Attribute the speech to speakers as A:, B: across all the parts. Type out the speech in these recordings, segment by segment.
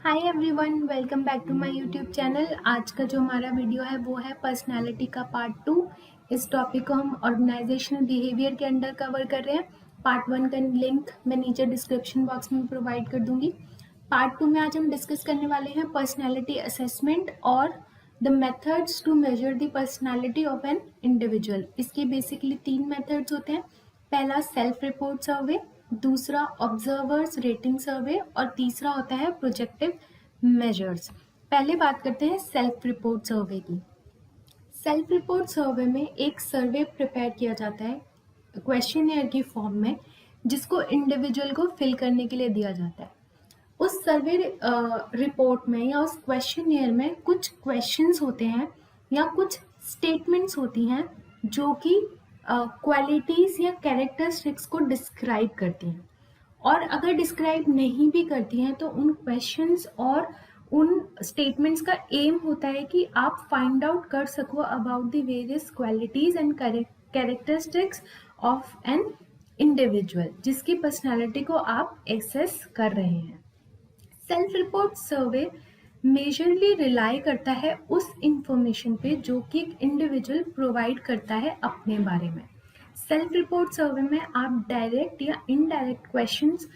A: Hi everyone, welcome back to my YouTube channel. आज का जो हमारा वीडियो है वो है पर्सनालिटी का पार्ट 2। इस टॉपिक को हम ऑर्गेनाइजेशनल बिहेवियर के अंडर कवर कर रहे हैं। पार्ट 1 का लिंक मैं नीचे डिस्क्रिप्शन बॉक्स में प्रोवाइड कर दूंगी। पार्ट 2 में आज हम डिस्कस करने वाले हैं पर्सनालिटी असेसमेंट और the methods to measure the personality of an individual. इसके बेसिकली 3 मेथड्स होते हैं। पहला सेल्फ रिपोर्ट सर्वे, दूसरा ऑब्जर्वर्स रेटिंग सर्वे और तीसरा होता है प्रोजेक्टिव मेजर्स। पहले बात करते हैं सेल्फ रिपोर्ट सर्वे की। सेल्फ रिपोर्ट सर्वे में एक सर्वे प्रिपेयर किया जाता है क्वेश्चनएयर की फॉर्म में, जिसको इंडिविजुअल को फिल करने के लिए दिया जाता है। उस सर्वे रिपोर्ट में या उस क्वेश्चनएयर में कुछ क्वेश्चंस होते हैं या कुछ स्टेटमेंट्स होती हैं जो कि क्वालिटीज या कैरेक्टरिस्टिक्स को डिस्क्राइब करती हैं। और अगर डिस्क्राइब नहीं भी करती हैं तो उन क्वेश्चंस और उन स्टेटमेंट्स का एम होता है कि आप फाइंड आउट कर सको about the various qualities and characteristics of an individual, जिसकी पर्सनालिटी को आप एक्सेस कर रहे हैं। सेल्फ रिपोर्ट सर्वे मेजरली रिलाई करता है उस इंफॉर्मेशन पे जो कि एक इंडिविजुअल प्रोवाइड करता है अपने बारे में। सेल्फ रिपोर्ट सर्वे में आप डायरेक्ट या इनडायरेक्ट क्वेश्चंस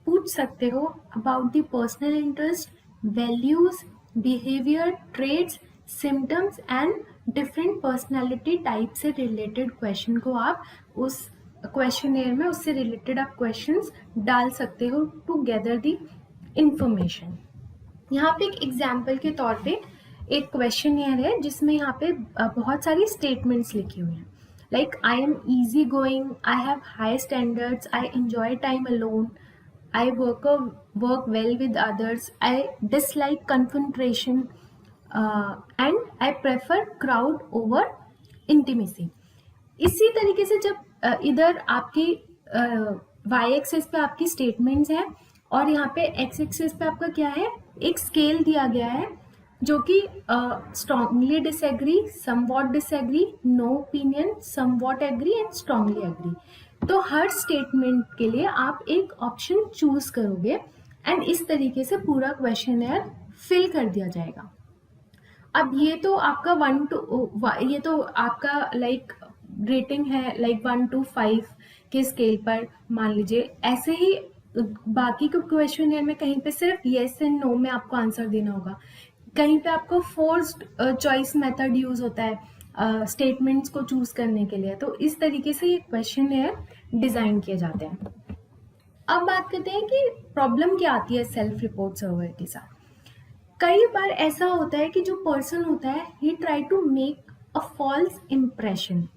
A: पूछ सकते हो about the personal interest, values, behaviour, traits, symptoms and different personality type से रिलेटेड क्वेश्चन को आप उस क्वेश्चनएयर में उससे रिलेटेड आप क्वेश्चंस डाल सकते हो टू गैदर द इंफॉर्मेशन। यहाँ पे एक एग्जाम्पल के तौर पे एक क्वेश्चनएयर है जिसमें यहाँ पे बहुत सारी स्टेटमेंट्स लिखी हुई हैं, like I am easy going, I have high standards, I enjoy time alone, I work well with others, I dislike confrontation and I prefer crowd over intimacy. इसी तरीके से जब इधर आपकी वाई एक्सिस पे आपकी स्टेटमेंट्स हैं और यहाँ पे एक्स एक्सिस पे आपका क्या है, एक स्केल दिया गया है जो कि strongly disagree, somewhat disagree, no opinion, somewhat agree and strongly agree. तो हर स्टेटमेंट के लिए आप एक ऑप्शन चूज करोगे एंड इस तरीके से पूरा क्वेश्चनएयर फिल कर दिया जाएगा। अब ये तो आपका ये तो आपका लाइक रेटिंग है, लाइक 1 to 5 के स्केल पर मान लीजिए। ऐसे ही बाकी के क्वेश्चनएयर में कहीं पे सिर्फ येस एंड नो में आपको आंसर देना होगा, कहीं पे आपको फोर्स्ड चॉइस मेथड यूज होता है स्टेटमेंट्स को चूज करने के लिए। तो इस तरीके से ये क्वेश्चनएयर डिजाइन किए जाते हैं। अब बात करते हैं कि प्रॉब्लम क्या आती है सेल्फ रिपोर्ट सर्वे के साथ। कई बार ऐसा होता है कि जो पर्सन होता है he try to make a false impression.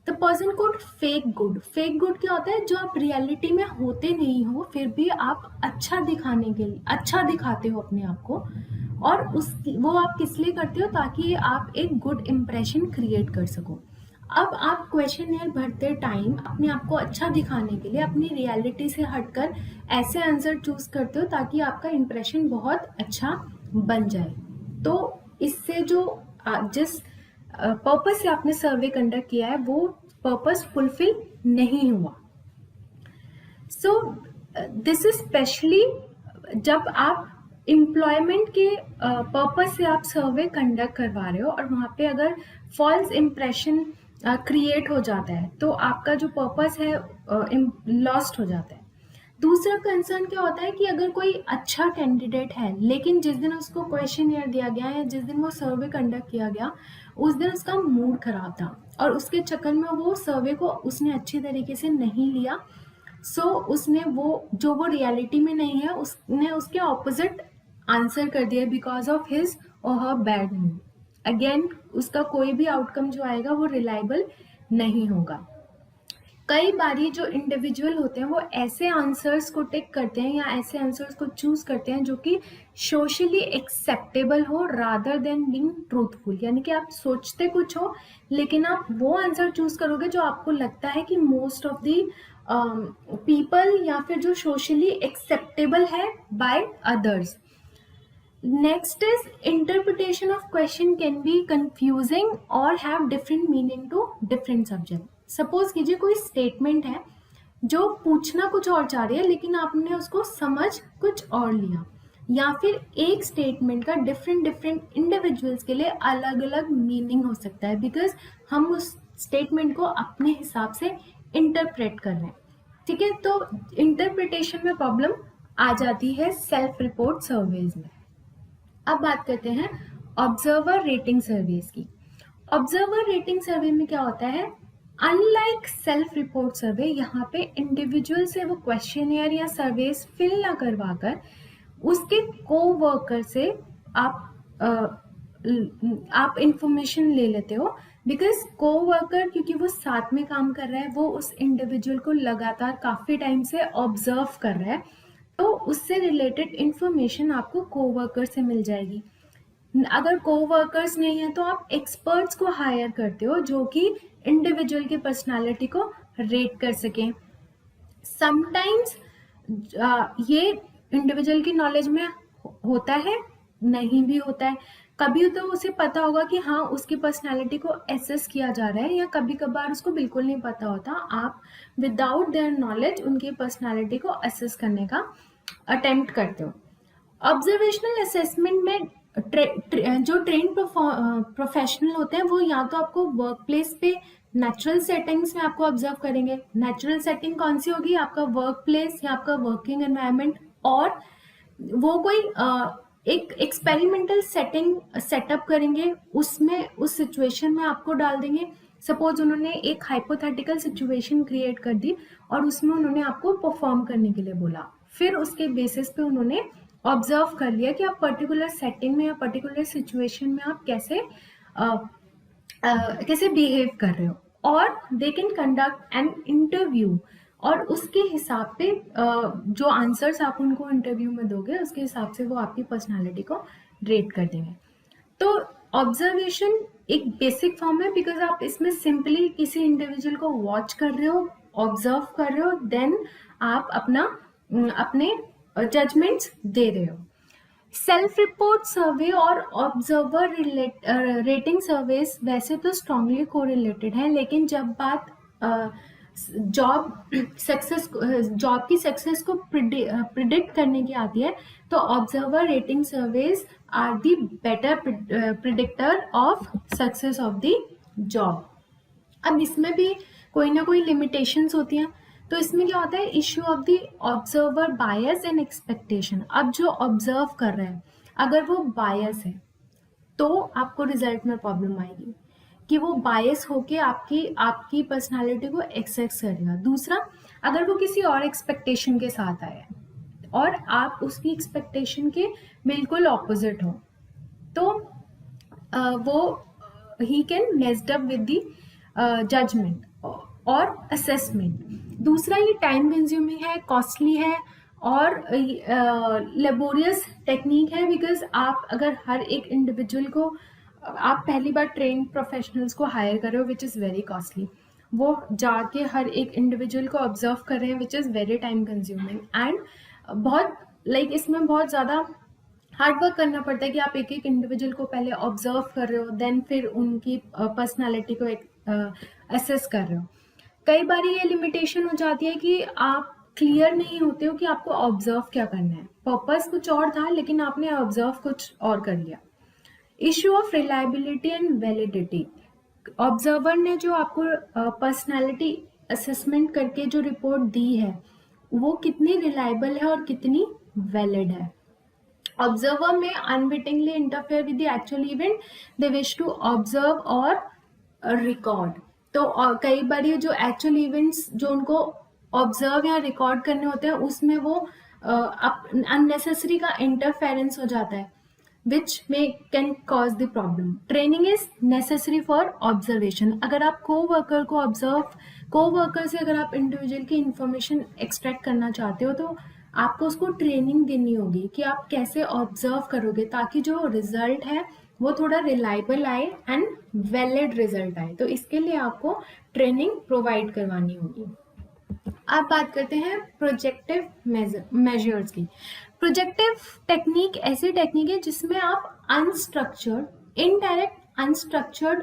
A: The person could fake good. Fake good क्या होता है, जो आप रियलिटी में होते नहीं हो फिर भी आप अच्छा दिखाने के लिए अच्छा दिखाते हो अपने आप को, और वो आप किस लिए करते हो, ताकि आप एक गुड इम्प्रेशन क्रिएट कर सको। अब आप क्वेश्चनएयर भरते टाइम अपने आप को अच्छा दिखाने के लिए अपनी रियलिटी से हटकर ऐसे आंसर चूज करते हो ताकि आपका इम्प्रेशन बहुत अच्छा बन जाए। तो इससे जो जिस पर्पस से आपने सर्वे कंडक्ट किया है वो पर्पस फुलफिल नहीं हुआ। सो दिस इज स्पेशली जब आप एम्प्लॉयमेंट के पर्पस से आप सर्वे कंडक्ट करवा रहे हो और वहाँ पे अगर फॉल्स इम्प्रेशन क्रिएट हो जाता है तो आपका जो पर्पस है लॉस्ट हो जाता है। दूसरा कंसर्न क्या होता है कि अगर कोई अच्छा कैंडिडेट है लेकिन जिस दिन उसको क्वेश्चनएयर दिया गया है, जिस दिन वो सर्वे कंडक्ट किया गया, उस दिन उसका मूड खराब था और उसके चक्कर में वो सर्वे को उसने अच्छी तरीके से नहीं लिया। सो उसने वो रियलिटी में नहीं है, उसने उसके ऑपोजिट आंसर कर दिया बिकॉज ऑफ हिज और हर बैड मूड। अगेन उसका कोई भी आउटकम जो आएगा वो रिलायबल नहीं होगा। कई बारी जो इंडिविजुअल होते हैं वो ऐसे आंसर्स को टिक करते हैं या ऐसे आंसर्स को चूज करते हैं जो कि सोशली एक्सेप्टेबल हो रादर देन बीइंग ट्रूथफुल। यानी कि आप सोचते कुछ हो लेकिन आप वो आंसर चूज करोगे जो आपको लगता है कि मोस्ट ऑफ द पीपल या फिर जो सोशली एक्सेप्टेबल है by others. Next is interpretation of question can be confusing और have different meaning to different subject. Suppose कीजिए कोई स्टेटमेंट है जो पूछना कुछ और चाह रही है लेकिन आपने उसको समझ कुछ और लिया। या फिर एक स्टेटमेंट का डिफरेंट डिफरेंट इंडिविजुअल्स के लिए अलग अलग मीनिंग हो सकता है, बिकॉज हम उस स्टेटमेंट को अपने हिसाब से इंटरप्रेट कर रहे हैं। ठीक है, तो इंटरप्रिटेशन में प्रॉब्लम आ जाती है सेल्फ रिपोर्ट सर्वेज में। अब बात करते हैं ऑब्जर्वर रेटिंग सर्वेज की। ऑब्जर्वर रेटिंग सर्वे में क्या होता है, अनलाइक सेल्फ रिपोर्ट सर्वे, यहाँ पे इंडिविजुअल से वो क्वेश्चनियर या सर्वेस फिल ना करवाकर उसके को-वर्कर से आप इंफॉर्मेशन ले लेते हो, बिकॉज को-वर्कर क्योंकि वो साथ में काम कर रहा है, वो उस इंडिविजुअल को लगातार काफी टाइम से ऑब्जर्व कर रहा है, तो उससे रिलेटेड इंफॉर्मेशन आपको को-वर्कर से मिल जाएगी। अगर को-वर्कर्स नहीं है तो आप एक्सपर्ट्स को हायर करते हो जो कि इंडिविजुअल की पर्सनालिटी को रेट कर सकें। समटाइम्स ये इंडिविजुअल की नॉलेज में होता है, नहीं भी होता है। कभी तो उसे पता होगा कि हाँ उसकी पर्सनालिटी को एसेस किया जा रहा है, या कभी कभार उसको बिल्कुल नहीं पता होता। आप विदाउट देयर नॉलेज उनकी पर्सनालिटी को एसेस करने का अटेम्प्ट करते हो। ऑब्जर्वेशनल असेसमेंट में जो ट्रेन प्रोफेशनल होते हैं वो या तो आपको वर्क प्लेस पे नेचुरल सेटिंग्स में आपको ऑब्जर्व करेंगे। नेचुरल सेटिंग कौन सी होगी, आपका वर्क प्लेस या आपका वर्किंग एनवायरनमेंट, और वो कोई एक एक्सपेरिमेंटल सेटिंग सेटअप करेंगे, उसमें उस सिचुएशन में आपको डाल देंगे। सपोज उन्होंने एक हाइपोथेटिकल सिचुएशन क्रिएट कर दी और उसमें उन्होंने आपको परफॉर्म करने के लिए बोला, फिर उसके बेसिस पे उन्होंने ऑब्जर्व कर लिया कि आप पर्टिकुलर सेटिंग में या पर्टिकुलर सिचुएशन में आप कैसे बिहेव कर रहे हो, और they can conduct an interview, और उसके हिसाब पे जो आंसर्स आप उनको इंटरव्यू में दोगे उसके हिसाब से वो आपकी पर्सनालिटी को रेट कर देंगे। तो ऑब्जर्वेशन एक बेसिक फॉर्म है, बिकॉज आप इसमें सिंपली किसी इंडिविजुअल को वॉच कर रहे हो, ऑब्जर्व कर रहे हो, देन आप अपने जजमेंट्स दे रहे हो। सेल्फ रिपोर्ट सर्वे और ऑब्जर्वर रेटिंग सर्वेस वैसे तो स्ट्रांगली कोरिलेटेड है, लेकिन जब बात जॉब की सक्सेस को प्रिडिक्ट करने की आती है तो observer rating surveys are the better predictor of success of the job. अब इसमें भी कोई ना कोई लिमिटेशंस होती हैं, तो इसमें क्या होता है, issue of the observer bias and expectation. अब जो ऑब्जर्व कर रहे हैं अगर वो बायस है तो आपको रिजल्ट में प्रॉब्लम आएगी कि वो बायस होके आपकी पर्सनालिटी को एक्सेस करेगा। दूसरा, अगर वो किसी और एक्सपेक्टेशन के साथ आया है और आप उसकी एक्सपेक्टेशन के बिल्कुल ऑपोजिट हो, तो वो ही can messed up with the judgment और असेसमेंट। दूसरा, ये टाइम कंज्यूमिंग है, कॉस्टली है और लेबोरियस टेक्निक है, बिकॉज आप अगर हर एक इंडिविजुअल को आप पहली बार ट्रेन प्रोफेशनल्स को हायर कर रहे हो विच इज़ वेरी कॉस्टली, वो जाके हर एक इंडिविजुअल को ऑब्जर्व कर रहे हैं which is very time consuming, and बहुत इसमें बहुत ज़्यादा हार्ड वर्क करना पड़ता है कि आप एक एक इंडिविजुअल को पहले ऑब्जर्व कर रहे हो, देन फिर उनकी पर्सनालिटी को असेस कर रहे हो। कई बार ये लिमिटेशन हो जाती है कि आप क्लियर नहीं होते हो कि आपको ऑब्जर्व क्या करना है, पर्पस कुछ और था लेकिन आपने ऑब्जर्व कुछ और कर लिया। Issue of reliability and validity. Observer ने जो आपको पर्सनालिटी असेसमेंट करके जो रिपोर्ट दी है वो कितनी रिलायबल है और कितनी वैलिड है। ऑब्जर्वर में unwittingly interfere with the actual event they wish to observe और रिकॉर्ड। तो कई बार ये जो एक्चुअल इवेंट्स जो उनको ऑब्जर्व या रिकॉर्ड करने होते हैं उसमें वो अननेसेसरी का इंटरफेरेंस हो जाता है which can cause the problem. Training is necessary for observation. अगर आप co-worker से अगर आप इंडिविजुअल की इंफॉर्मेशन एक्सट्रैक्ट करना चाहते हो तो आपको उसको ट्रेनिंग देनी होगी कि आप कैसे ऑब्जर्व करोगे ताकि जो रिजल्ट है वो थोड़ा रिलायबल आए एंड वैलिड रिजल्ट आए। तो इसके लिए आपको ट्रेनिंग प्रोवाइड करवानी होगी। अब बात करते हैं प्रोजेक्टिव मेजर्स की। प्रोजेक्टिव टेक्निक ऐसी टेक्निक है जिसमें आप unstructured, indirect unstructured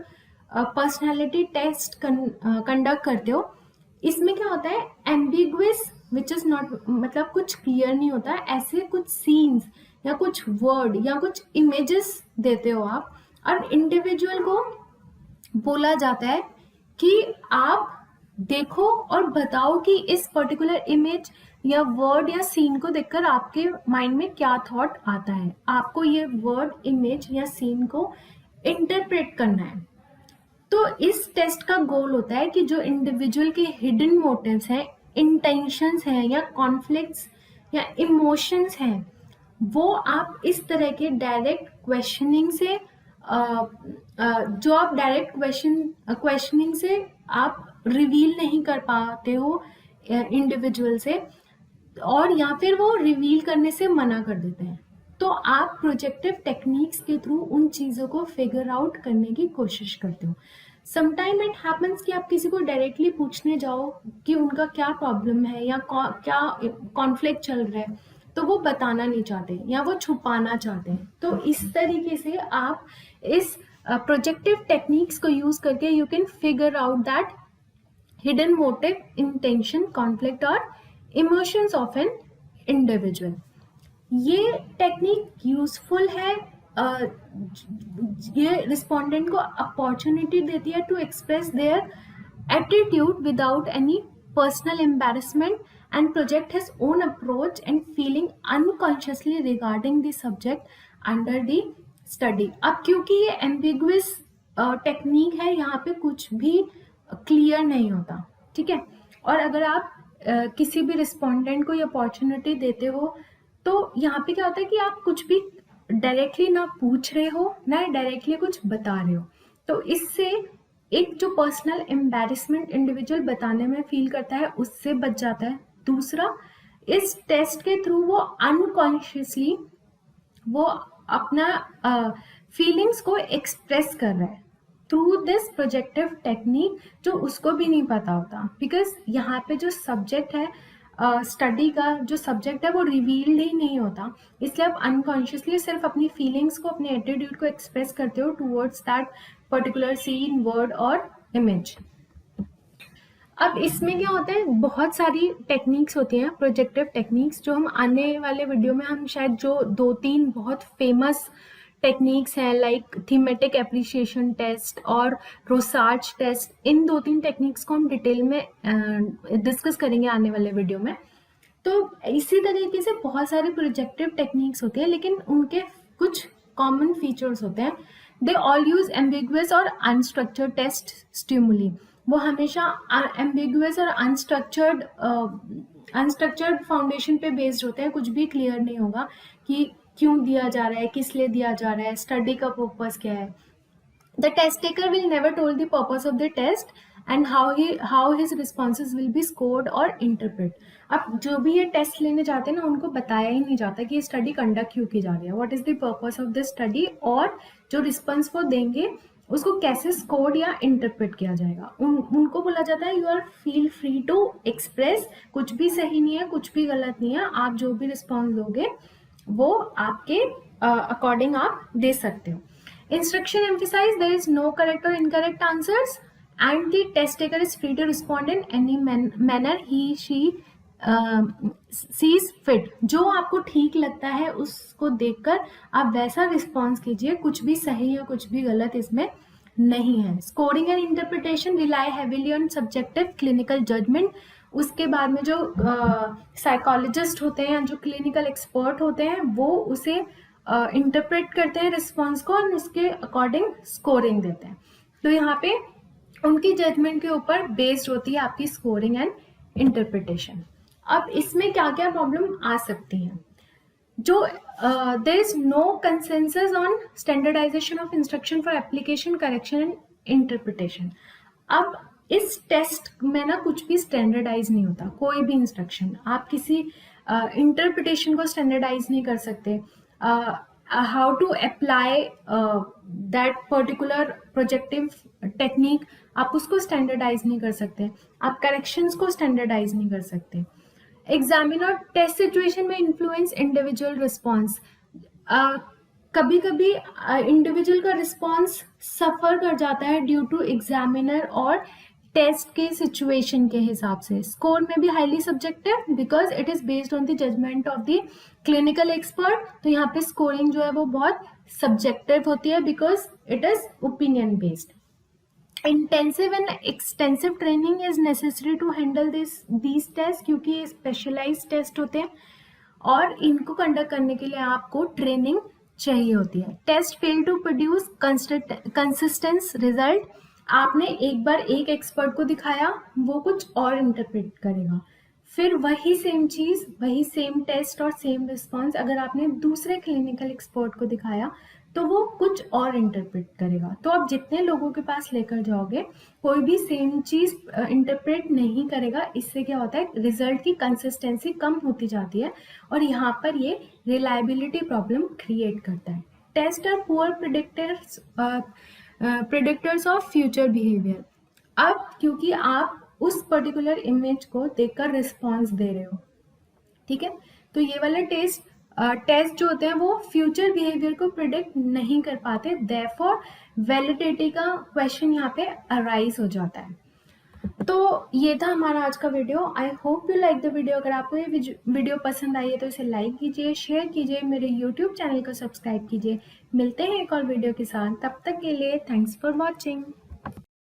A: personality test conduct करते हो। इसमें क्या होता है, एम्बिगुअस विच इज नॉट, मतलब कुछ क्लियर नहीं होता है, ऐसे कुछ सीन्स या कुछ वर्ड या कुछ इमेजेस देते हो आप, और इंडिविजुअल को बोला जाता है कि आप देखो और बताओ कि इस पर्टिकुलर इमेज या वर्ड या सीन को देखकर आपके माइंड में क्या थॉट आता है। आपको ये वर्ड, इमेज या सीन को इंटरप्रेट करना है। तो इस टेस्ट का गोल होता है कि जो इंडिविजुअल के हिडन मोटिव्स हैं, इंटेंशंस हैं या कॉन्फ्लिक्ट्स या इमोशंस हैं, वो आप इस तरह के डायरेक्ट क्वेश्चनिंग से जो आप डायरेक्ट क्वेश्चनिंग से आप रिवील नहीं कर पाते हो इंडिविजुअल से, और या फिर वो रिवील करने से मना कर देते हैं, तो आप प्रोजेक्टिव टेक्निक्स के थ्रू उन चीज़ों को फिगर आउट करने की कोशिश करते हो। समटाइम इट हैपन्स कि आप किसी को डायरेक्टली पूछने जाओ कि उनका क्या प्रॉब्लम है या क्या कॉन्फ्लिक्ट चल रहा है, तो वो बताना नहीं चाहते या वो छुपाना चाहते हैं। तो इस तरीके से आप इस प्रोजेक्टिव टेक्निक्स को यूज करके you can figure out that hidden motive, intention, conflict और इमोशंस ऑफ एन इंडिविजुअल। ये टेक्निक यूजफुल है, ये रिस्पोंडेंट को अपॉर्चुनिटी देती है to express their attitude without any personal embarrassment and project his own approach and feeling unconsciously regarding the subject under the study. अब क्योंकि ये एम्बिगुअस टेक्निक है, यहाँ पे कुछ भी क्लियर नहीं होता, ठीक है। और अगर आप किसी भी रिस्पोंडेंट को ये अपॉर्चुनिटी देते हो, तो यहाँ पे क्या होता है कि आप कुछ भी डायरेक्टली ना पूछ रहे हो ना डायरेक्टली कुछ बता रहे हो, तो इससे एक जो पर्सनल एम्बैरेसमेंट इंडिविजुअल बताने में फील करता है उससे बच जाता है। दूसरा, इस टेस्ट के थ्रू वो अनकॉन्शियसली वो अपना फीलिंग्स को एक्सप्रेस कर रहा है थ्रू दिस प्रोजेक्टिव टेक्निक, जो उसको भी नहीं पता होता, बिकॉज यहाँ पे जो सब्जेक्ट है, स्टडी का जो सब्जेक्ट है वो रिवील्ड ही नहीं होता, इसलिए आप अनकॉन्शियसली सिर्फ अपनी फीलिंग्स को, अपने एटीट्यूड को एक्सप्रेस करते हो towards that particular scene, word और इमेज। अब इसमें क्या होता है, बहुत सारी टेक्निक्स होती हैं, प्रोजेक्टिव टेक्निक्स, जो हम आने वाले वीडियो में हम शायद जो 2-3 बहुत फेमस टेक्निक्स हैं लाइक थीमेटिक एप्रिसिएशन टेस्ट और रोसार्च टेस्ट, इन 2-3 टेक्निक्स को हम डिटेल में डिस्कस करेंगे आने वाले वीडियो में। तो इसी तरीके से बहुत सारे प्रोजेक्टिव टेक्निक्स होते हैं, लेकिन उनके कुछ कॉमन फीचर्स होते हैं। दे ऑल यूज एम्बिगुअस और अनस्ट्रक्चर्ड टेस्ट स्टिमुली। वो हमेशा एम्बिगुअस और अनस्ट्रक्चर्ड फाउंडेशन पे बेस्ड होते हैं, कुछ भी क्लियर नहीं होगा कि क्यों दिया जा रहा है, किस लिए दिया जा रहा है, स्टडी का पर्पस क्या है। The test taker will never told the purpose of the test and how his responses will be scored और इंटरप्रेट। अब जो भी ये टेस्ट लेने जाते हैं ना, उनको बताया ही नहीं जाता कि ये स्टडी कंडक्ट क्यों की जा रही है, what is the purpose of this study, और जो रिस्पॉन्स वो देंगे उसको कैसे स्कोर्ड या इंटरप्रेट किया जाएगा। उनको बोला जाता है you are feel free to express, कुछ भी सही नहीं है, कुछ भी गलत नहीं है, आप जो भी रिस्पॉन्स दोगे वो आपके अकॉर्डिंग आप दे सकते हो। Instruction emphasize there is no correct और incorrect answers and the test taker is free to respond in any manner he she sees fit. जो आपको ठीक लगता है उसको देखकर आप वैसा रिस्पॉन्स कीजिए, कुछ भी सही या कुछ भी गलत इसमें नहीं है। Scoring and interpretation rely heavily on subjective clinical judgement. उसके बाद में जो साइकोलॉजिस्ट होते हैं, जो क्लिनिकल एक्सपर्ट होते हैं, वो उसे इंटरप्रेट करते हैं रिस्पॉन्स को और उसके अकॉर्डिंग स्कोरिंग देते हैं। तो यहाँ पे उनकी जजमेंट के ऊपर बेस्ड होती है आपकी स्कोरिंग एंड इंटरप्रिटेशन। अब इसमें क्या क्या प्रॉब्लम आ सकती हैं, जो there is no consensus on standardisation of instruction for application, correction and interpretation. अब इस टेस्ट में ना कुछ भी स्टैंडर्डाइज नहीं होता, कोई भी इंस्ट्रक्शन, आप किसी इंटरप्रिटेशन को स्टैंडर्डाइज नहीं कर सकते, how to apply that particular projective technique आप उसको स्टैंडर्डाइज नहीं कर सकते, आप करेक्शंस को स्टैंडर्डाइज नहीं कर सकते। एग्जामिनर टेस्ट सिचुएशन में इन्फ्लुएंस इंडिविजुअल रिस्पॉन्स। कभी कभी इंडिविजुअल का रिस्पॉन्स सफर कर जाता है ड्यू टू एग्जामिनर और टेस्ट के सिचुएशन के हिसाब से। स्कोर में भी highly subjective because it is based on the judgement of the clinical expert. तो यहाँ पे स्कोरिंग जो है वो बहुत सब्जेक्टिव होती है because it is opinion based. Intensive and extensive training is necessary to handle these test, क्योंकि ये स्पेशलाइज्ड टेस्ट होते हैं और इनको कंडक्ट करने के लिए आपको ट्रेनिंग चाहिए होती है। Test fail to produce consistent result. आपने एक बार एक एक्सपर्ट को दिखाया, वो कुछ और इंटरप्रेट करेगा, फिर वही सेम चीज, वही सेम टेस्ट और सेम रिस्पॉन्स अगर आपने दूसरे क्लिनिकल एक्सपर्ट को दिखाया तो वो कुछ और इंटरप्रेट करेगा। तो आप जितने लोगों के पास लेकर जाओगे कोई भी सेम चीज इंटरप्रेट नहीं करेगा। इससे क्या होता है, रिजल्ट की कंसिस्टेंसी कम होती जाती है और यहाँ पर ये रिलायबिलिटी प्रॉब्लम क्रिएट करता है। Test are poor predictors of future behaviour. अब क्योंकि आप उस पर्टिकुलर इमेज को देखकर रिस्पॉन्स दे रहे हो, ठीक है, तो ये वाले टेस्ट जो होते हैं वो फ्यूचर बिहेवियर को प्रिडिक्ट नहीं कर पाते, देयरफॉर वैलिडिटी का क्वेश्चन यहाँ पे अराइज हो जाता है। तो ये था हमारा आज का video. I hope you like the video. अगर आपको ये वीडियो पसंद आई है तो इसे लाइक कीजिए, शेयर कीजिए, मेरे यूट्यूब चैनल को सब्सक्राइब कीजिए। मिलते हैं एक और वीडियो के साथ, तब तक के लिए थैंक्स फॉर वॉचिंग।